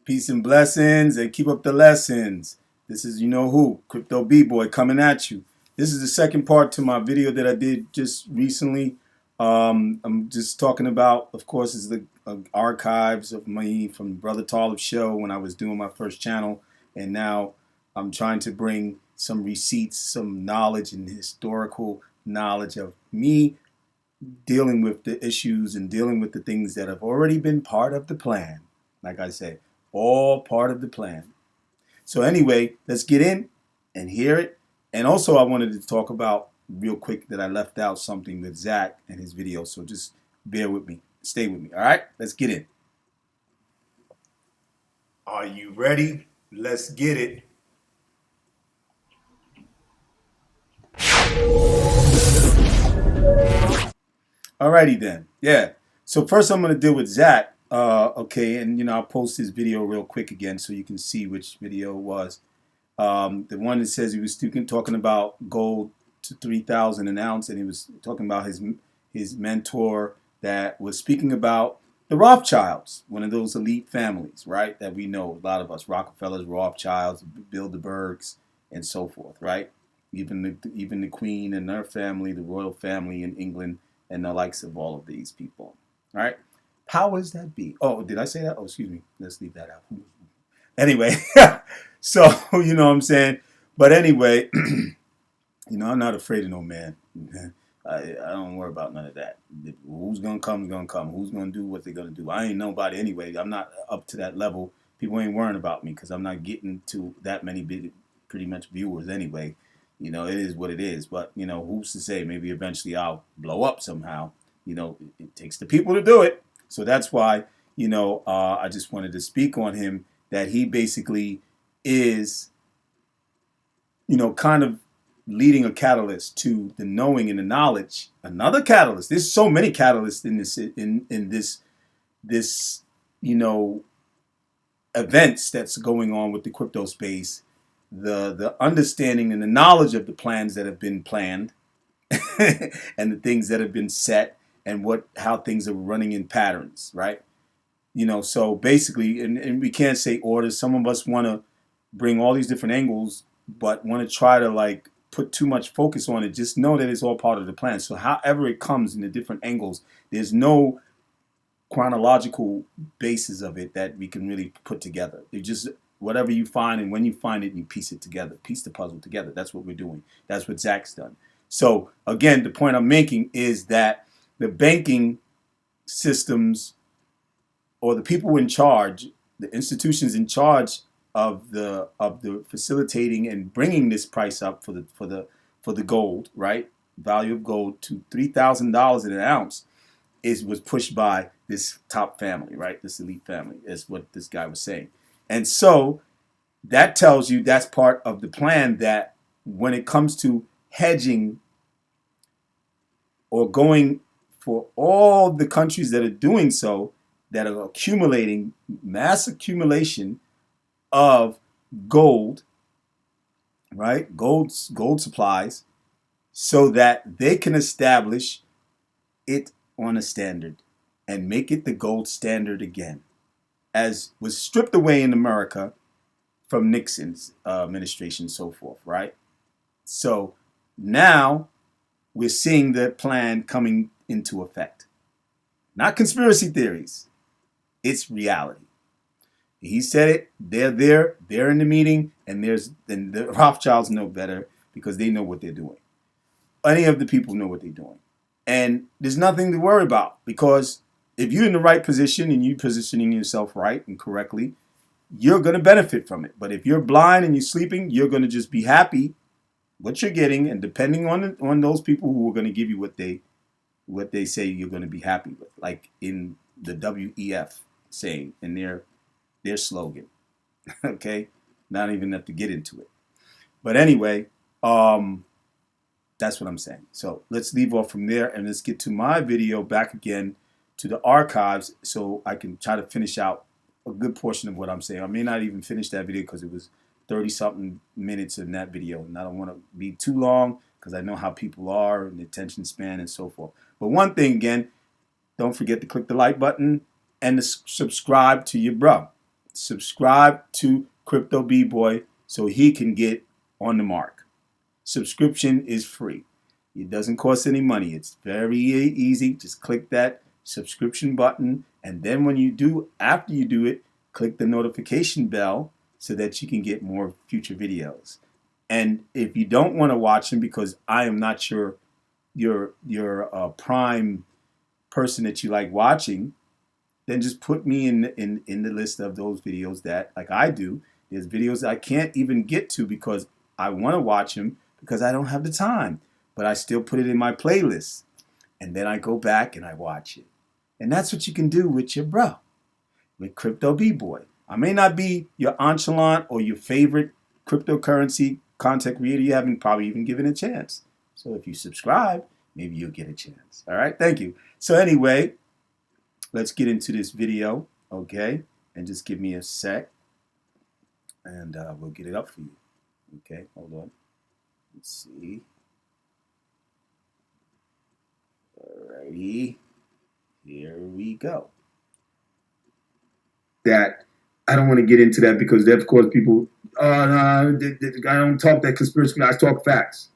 Peace and blessings, and keep up the lessons. This is you know who, Crypto B-Boy coming at you. This is the second part to my video that I did just recently. I'm just talking about, of course, is the archives of me from Brother Taalib show when I was doing my first channel, and now I'm trying to bring some receipts, some knowledge and historical knowledge of me dealing with the issues and dealing with the things that have already been part of the plan. Like I say, all part of the plan. So anyway, let's get in and hear it. And also I wanted to talk about real quick that I left out something with Zach and his video. So just bear with me. Stay with me. All right, let's get in. Are you ready? Let's get it. Alrighty then. Yeah. So first I'm going to deal with Zach. Okay, and I'll post his video real quick again so you can see which video it was. The one that says he was talking about gold to 3,000 an ounce, and he was talking about his mentor that was speaking about the Rothschilds, one of those elite families, right? That we know, a lot of us, Rockefellers, Rothschilds, Bilderbergs, and so forth, right? Even the Queen and her family, the royal family in England, and the likes of all of these people, right? Powers that be. Oh, did I say that? Oh, excuse me. Let's leave that out. Anyway, so you know what I'm saying. But anyway, I'm not afraid of no man. I don't worry about none of that. Who's gonna come is gonna come. Who's gonna do what they're gonna do. I ain't nobody anyway. I'm not up to that level. People ain't worrying about me because I'm not getting to that many pretty much viewers anyway. It is what it is. But who's to say? Maybe eventually I'll blow up somehow. It takes the people to do it. So that's why I just wanted to speak on him, that he basically is kind of leading a catalyst to the knowing and the knowledge. Another catalyst. There's so many catalysts in this events that's going on with the crypto space. The understanding and the knowledge of the plans that have been planned and the things that have been set, and how things are running in patterns, right? So basically, and we can't say orders. Some of us want to bring all these different angles, but want to try to put too much focus on it. Just know that it's all part of the plan. So however it comes in the different angles, there's no chronological basis of it that we can really put together. It just whatever you find, and when you find it, you piece it together, piece the puzzle together. That's what we're doing. That's what Zach's done. So again, the point I'm making is that the banking systems, or the people in charge, the institutions in charge of the facilitating and bringing this price up for the gold, right? Value of gold to $3,000 an ounce was pushed by this top family, right? This elite family is what this guy was saying. And so that tells you that's part of the plan, that when it comes to hedging or going for all the countries that are doing so, that are accumulating mass accumulation of gold, right? Gold supplies, so that they can establish it on a standard and make it the gold standard again, as was stripped away in America from Nixon's administration and so forth, right? So now we're seeing the plan coming into effect. Not conspiracy theories. It's reality. He said it. They're there. They're in the meeting, and the Rothschilds know better because they know what they're doing. Any of the people know what they're doing, and there's nothing to worry about, because if you're in the right position and you're positioning yourself right and correctly, you're going to benefit from it. But if you're blind and you're sleeping, you're going to just be happy what you're getting, and depending on those people who are going to give you what they say you're going to be happy with, like in the WEF saying in their slogan. Okay, not even have to get into it. But anyway, that's what I'm saying. So let's leave off from there, and let's get to my video back again to the archives, so I can try to finish out a good portion of what I'm saying. I may not even finish that video because it was 30-something minutes in that video, and I don't want to be too long because I know how people are and the attention span and so forth. But one thing again, don't forget to click the like button and to subscribe to your bro. subscribe to Crypto B-Boy so he can get on the mark. Subscription is free. It doesn't cost any money. It's very easy. Just click that subscription button, and then when you do, after you do it, click the notification bell so that you can get more future videos. And if you don't want to watch them because I am not sure you're a prime person that you like watching, then just put me in the list of those videos that, like I do, there's videos I can't even get to because I want to watch them because I don't have the time, but I still put it in my playlist, and then I go back and I watch it. And that's what you can do with your bro, with Crypto B-Boy. I may not be your nonchalant or your favorite cryptocurrency content creator. You haven't probably even given a chance. So if you subscribe, maybe you'll get a chance. All right, thank you. So anyway, let's get into this video, okay? And just give me a sec, and we'll get it up for you. Okay, hold on. Let's see. Alrighty, here we go. That I don't want to get into that because of course people, I don't talk that conspiracy. I talk facts.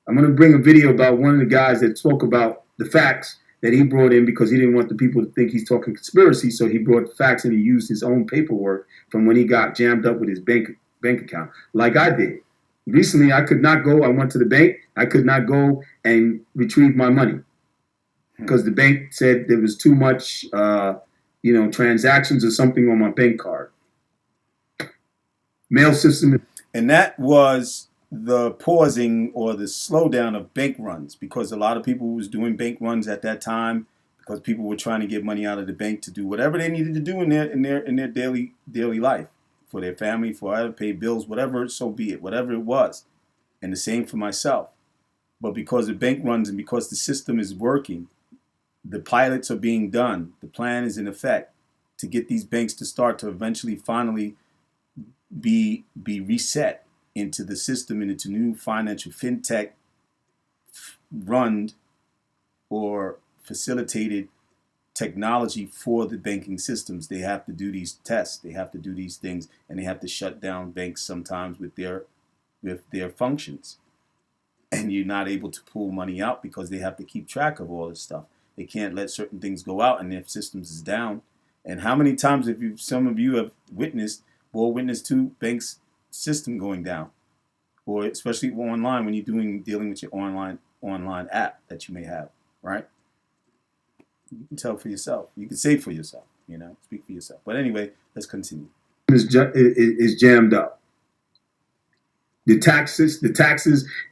I'm going to bring a video about one of the guys that spoke about the facts that he brought in because he didn't want the people to think he's talking conspiracy. So he brought facts and he used his own paperwork from when he got jammed up with his bank account, like I did. Recently, I could not go. I went to the bank. I could not go and retrieve my money because the bank said there was too much, transactions or something on my bank card. Mail system. And that was the pausing or the slowdown of bank runs because a lot of people was doing bank runs at that time because people were trying to get money out of the bank to do whatever they needed to do in their daily life for their family, for how to pay bills, whatever, so be it, whatever it was. And the same for myself. But because the bank runs and because the system is working, the pilots are being done. The plan is in effect to get these banks to start to eventually finally be reset into the system and into new financial fintech run or facilitated technology for the banking systems. They have to do these tests, they have to do these things, and they have to shut down banks sometimes with their functions. And you're not able to pull money out because they have to keep track of all this stuff. They can't let certain things go out and their systems is down. And how many times have some of you have witnessed to banks system going down, or especially online when you're dealing with your online app that you may have, right? You can tell for yourself. You can say for yourself, speak for yourself. But anyway, let's continue. Is jammed up. The taxes.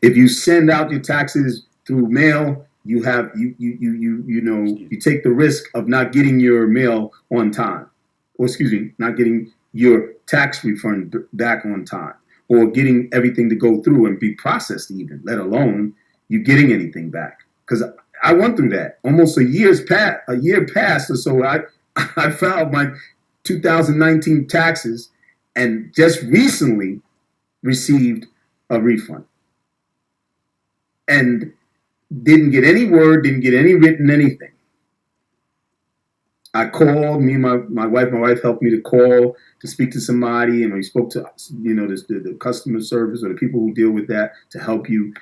If you send out your taxes through mail, you take the risk of not getting your mail on time, or not getting your tax refund back on time, or getting everything to go through and be processed even, let alone you getting anything back. Because I went through that. Almost a year passed or so. I filed my 2019 taxes and just recently received a refund. And didn't get any word, didn't get any written anything. I called, my wife helped me to call to speak to somebody, and we spoke to the customer service or the people who deal with that to help you,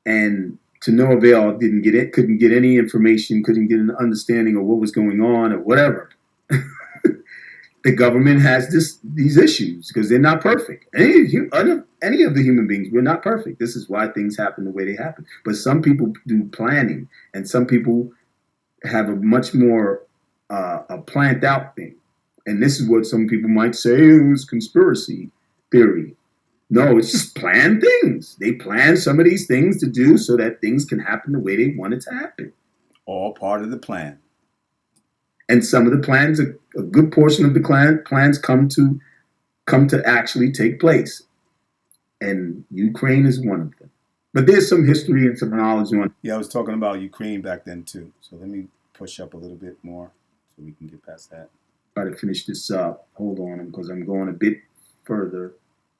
and to no avail. Couldn't get any information, couldn't get an understanding of what was going on or whatever. The government has these issues because they're not perfect. Any of the human beings, we're not perfect. This is why things happen the way they happen. But some people do planning, and some people have a much more a planned out thing. And this is what some people might say it was conspiracy theory. No, it's just planned things. They plan some of these things to do so that things can happen the way they want it to happen. All part of the plan. And some of the plans, a good portion of the plans come to actually take place. And Ukraine is one of them. But there's some history and some knowledge on. Yeah, I was talking about Ukraine back then too. So let me push up a little bit more so we can get past that. Try to finish this up. Hold on, because I'm going a bit further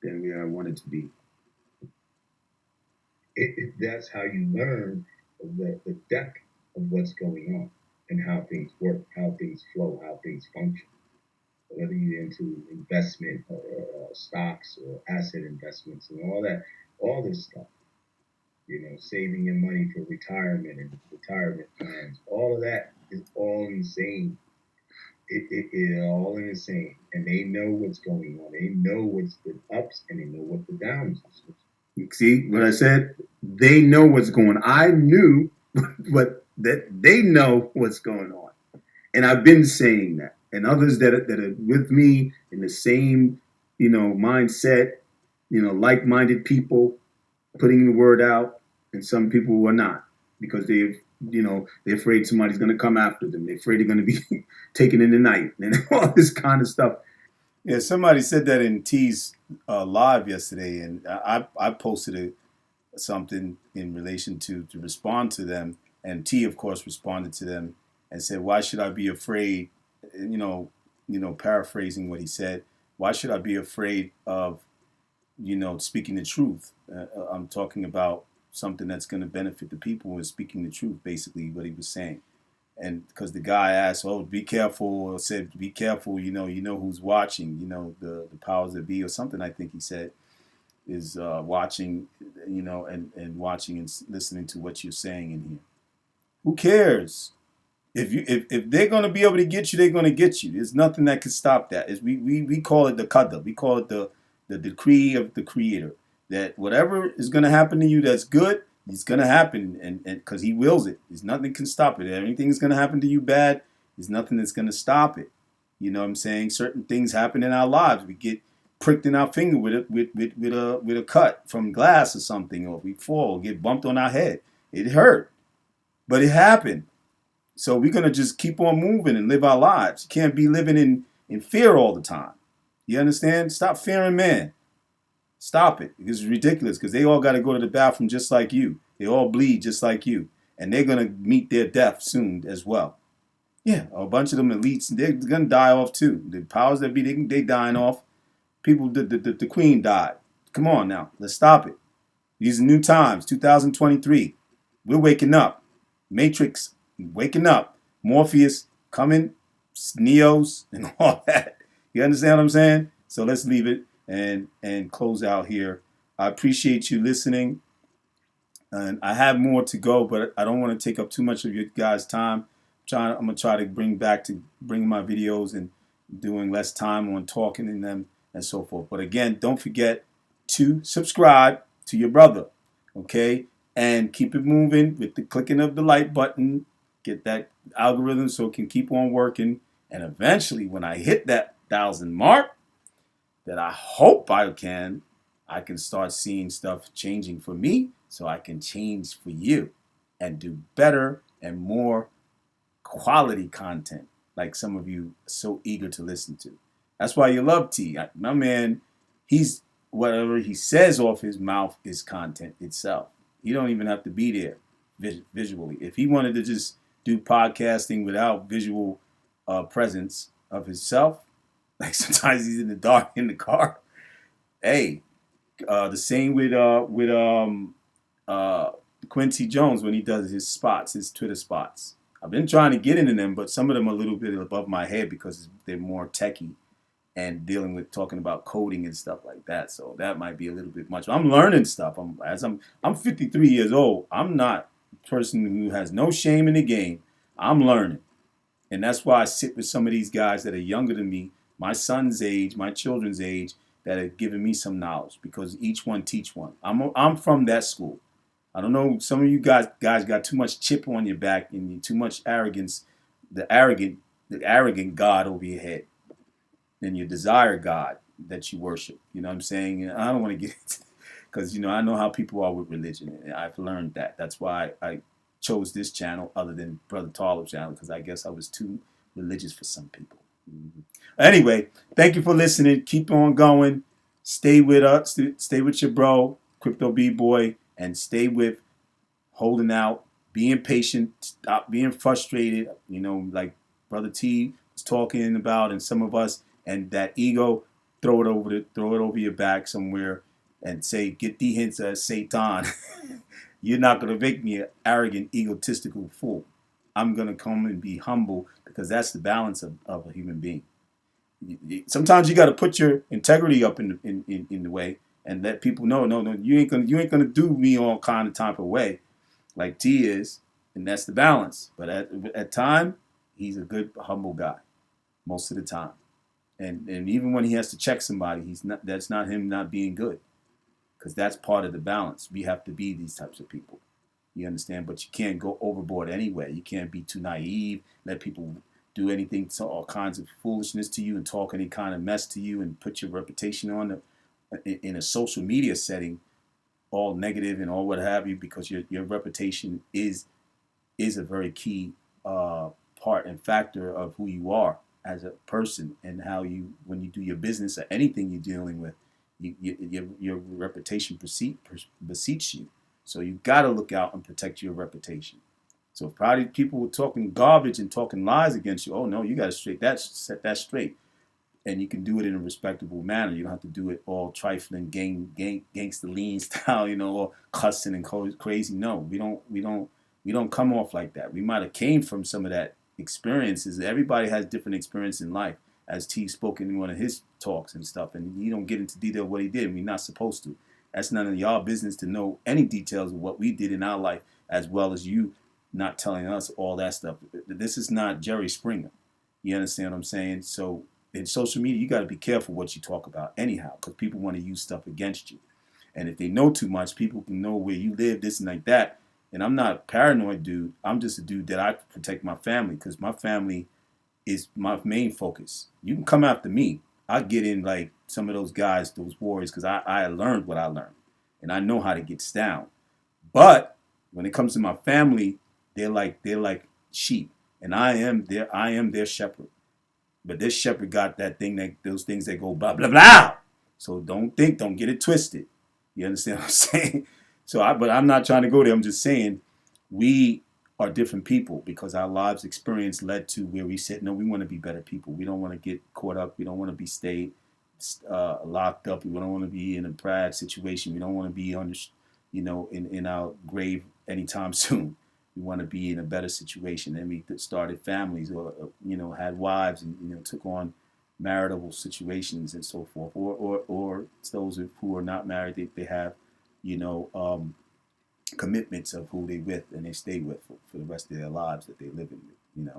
than where I wanted to be. That's how you learn the depth of what's going on and how things work, how things flow, how things function. whether you're into investment or stocks or asset investments and all this stuff, saving your money for retirement and retirement plans, all of that is all insane. It all insane. And they know what's going on. They know what's the ups and they know what the downs are. See what I said? They know what's going on. I knew what that they know what's going on. And I've been saying that. And others that are with me in the same, mindset, like-minded people putting the word out, and some people who are not because they're afraid somebody's going to come after them. They're afraid they're going to be taken in the night and all this kind of stuff. Yeah, somebody said that in T's live yesterday, and I posted something in relation to respond to them, and T of course responded to them and said, "Why should I be afraid?" Paraphrasing what he said, "Why should I be afraid of speaking the truth? I'm talking about something that's going to benefit the people and speaking the truth." Basically, what he was saying. And because the guy asked, "Oh, be careful," or said, "Be careful," who's watching, the powers that be, or something. I think he said is watching, and watching and listening to what you're saying in here. Who cares? If they're going to be able to get you, they're going to get you. There's nothing that can stop that. We call it the qadr. We call it the decree of the Creator. That whatever is going to happen to you that's good, it's going to happen, and because He wills it. There's nothing can stop it. If anything's going to happen to you bad, there's nothing that's going to stop it. You know what I'm saying? Certain things happen in our lives. We get pricked in our finger with a cut from glass or something, or we fall, get bumped on our head. It hurt, but it happened. So we're gonna just keep on moving and live our lives. You can't be living in fear all the time. You understand? Stop fearing man. Stop it. It's ridiculous because they all got to go to the bathroom just like you. They all bleed just like you, and they're gonna meet their death soon as well. Yeah, a bunch of them elites, they're gonna die off too. The powers that be, they dying off. People, the queen died. Come on now, let's stop it. These are new times, 2023. We're waking up. Matrix waking up. Morpheus coming, Neos, and all that. You understand what I'm saying? So let's leave it and close out here. I appreciate you listening, and I have more to go, but I don't want to take up too much of your guys' time. I'm gonna try to bring my videos and doing less time on talking in them and so forth. But again, don't forget to subscribe to your brother, okay? And keep it moving with the clicking of the like button. Get that algorithm so it can keep on working. And eventually, when I hit that 1,000 mark, that I hope I can start seeing stuff changing for me so I can change for you and do better and more quality content like some of you are so eager to listen to. That's why you love T. My man, he's whatever he says off his mouth is content itself. He don't even have to be there visually. If he wanted to just do podcasting without visual presence of himself, like sometimes he's in the dark in the car. Hey, the same with uh, Quincy Jones when he does his spots, his Twitter spots. I've been trying to get into them, but some of them are a little bit above my head because they're more techie and dealing with talking about coding and stuff like that. So that might be a little bit much. I'm learning stuff. I'm 53 years old. I'm not a person who has no shame in the game. I'm learning, and that's why I sit with some of these guys that are younger than me, my son's age, my children's age, that are giving me some knowledge because each one teach one. I'm from that school. I don't know. Some of you guys got too much chip on your back and too much arrogance, the arrogant, the arrogant God over your head, and your desire God that you worship. You know what I'm saying? And I don't want to get into because I know how people are with religion, and I've learned that. That's why I chose this channel other than Brother Taalib's channel because I guess I was too religious for some people. Mm-hmm. Anyway, thank you for listening. Keep on going. Stay with us. Stay with your bro, Crypto B Boy, and stay with holding out, being patient, stop being frustrated. Like Brother T was talking about, and some of us, and that ego, throw it over your back somewhere, and say, "Get the hints of Satan." You're not gonna make me an arrogant, egotistical fool. I'm gonna come and be humble because that's the balance of a human being. Sometimes you got to put your integrity up in the way and let people know, no, you ain't gonna do me all kind of type of way like T is, and that's the balance. But at time, he's a good humble guy most of the time, and even when he has to check somebody, he's not. That's not him not being good, because that's part of the balance. We have to be these types of people. You understand? But you can't go overboard anyway. You can't be too naive. Let people do anything to all kinds of foolishness to you and talk any kind of mess to you and put your reputation on in a social media setting, all negative and all what have you, because your reputation is a very key part and factor of who you are as a person, and how you, when you do your business or anything you're dealing with, your reputation beseech you. So you got to look out and protect your reputation. So if probably people were talking garbage and talking lies against you, oh no, you got to set that straight, and you can do it in a respectable manner. You don't have to do it all trifling, gangster lean style, all cussing and crazy. No, we don't come off like that. We might have came from some of that experiences. Everybody has different experience in life, as T spoke in one of his talks and stuff. And you don't get into detail what he did. We're not supposed to. That's none of y'all business to know any details of what we did in our life, as well as you not telling us all that stuff. This is not Jerry Springer. You understand what I'm saying? So in social media, you got to be careful what you talk about anyhow, because people want to use stuff against you. And if they know too much, people can know where you live, this and like that. And I'm not a paranoid dude. I'm just a dude that I protect my family, because my family is my main focus. You can come after me. I get in like some of those guys, those warriors, because I learned what I learned. And I know how to get down. But when it comes to my family, they're like sheep. And I am their shepherd. But this shepherd got those things that go blah blah blah. So don't get it twisted. You understand what I'm saying? But I'm not trying to go there. I'm just saying we are different people, because our lives experience led to where we said, no, we want to be better people. We don't want to get caught up. We don't want to be stayed locked up. We don't want to be in a bad situation. We don't want to be in our grave anytime soon. We want to be in a better situation. And we started families, or had wives, and took on marital situations and so forth. Or those who are not married, they have commitments of who they with, and they stay with for the rest of their lives that they live in.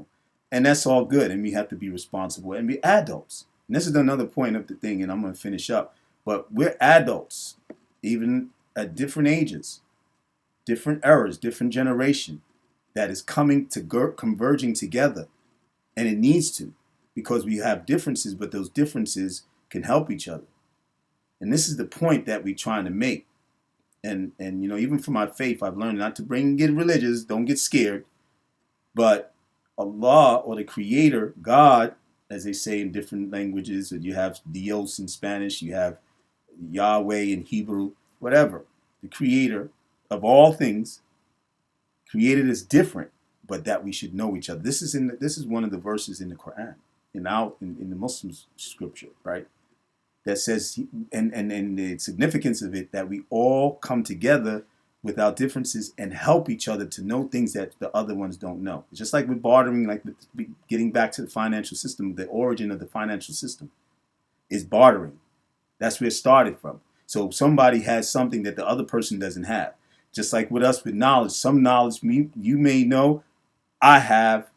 And that's all good. And we have to be responsible and be adults. And this is another point of the thing, and I'm going to finish up. But we're adults, even at different ages, different eras, different generation, that is coming to converging together. And it needs to, because we have differences, but those differences can help each other. And this is the point that we're trying to make. And even for my faith, I've learned not to get religious, don't get scared. But Allah, or the Creator, God, as they say in different languages, you have Dios in Spanish, you have Yahweh in Hebrew, whatever. The Creator of all things created us different, but that we should know each other. This is one of the verses in the Quran, in the Muslim scripture, right? That says, and the significance of it, that we all come together with our differences and help each other to know things that the other ones don't know. It's just like with bartering, like getting back to the financial system. The origin of the financial system is bartering. That's where it started from. So somebody has something that the other person doesn't have. Just like with us with knowledge, some knowledge you may know, I have,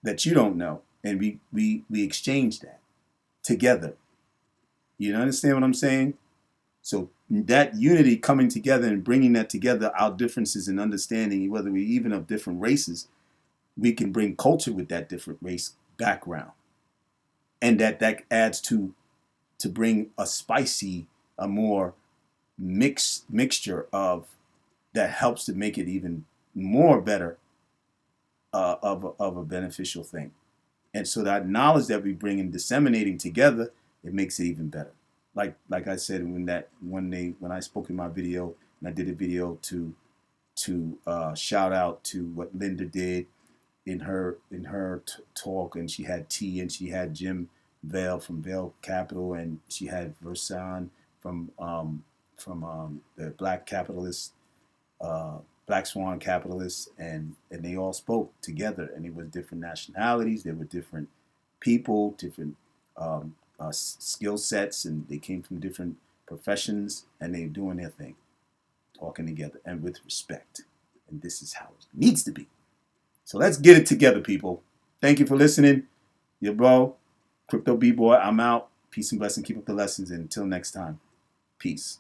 that you don't know, and we exchange that together. You understand what I'm saying? So that unity, coming together and bringing that together, our differences in understanding, whether we even of different races, we can bring culture with that different race background, and that adds to bring a more mixture of, that helps to make it even more better, of a beneficial thing. And so that knowledge that we bring and disseminating together, it makes it even better. Like I said, when I spoke in my video, and I did a video to shout out to what Linda did in her talk, and she had T, and she had Jim Vale from Vale Capital, and she had Versan from the Black Capitalist, Black Swan Capitalists, and they all spoke together, and it was different nationalities, there were different people, different skill sets, and they came from different professions, and they're doing their thing, talking together and with respect. And this is how it needs to be. So let's get it together, people. Thank you for listening. Your bro, Crypto B-Boy, I'm out. Peace and blessing. Keep up the lessons. And until next time, peace.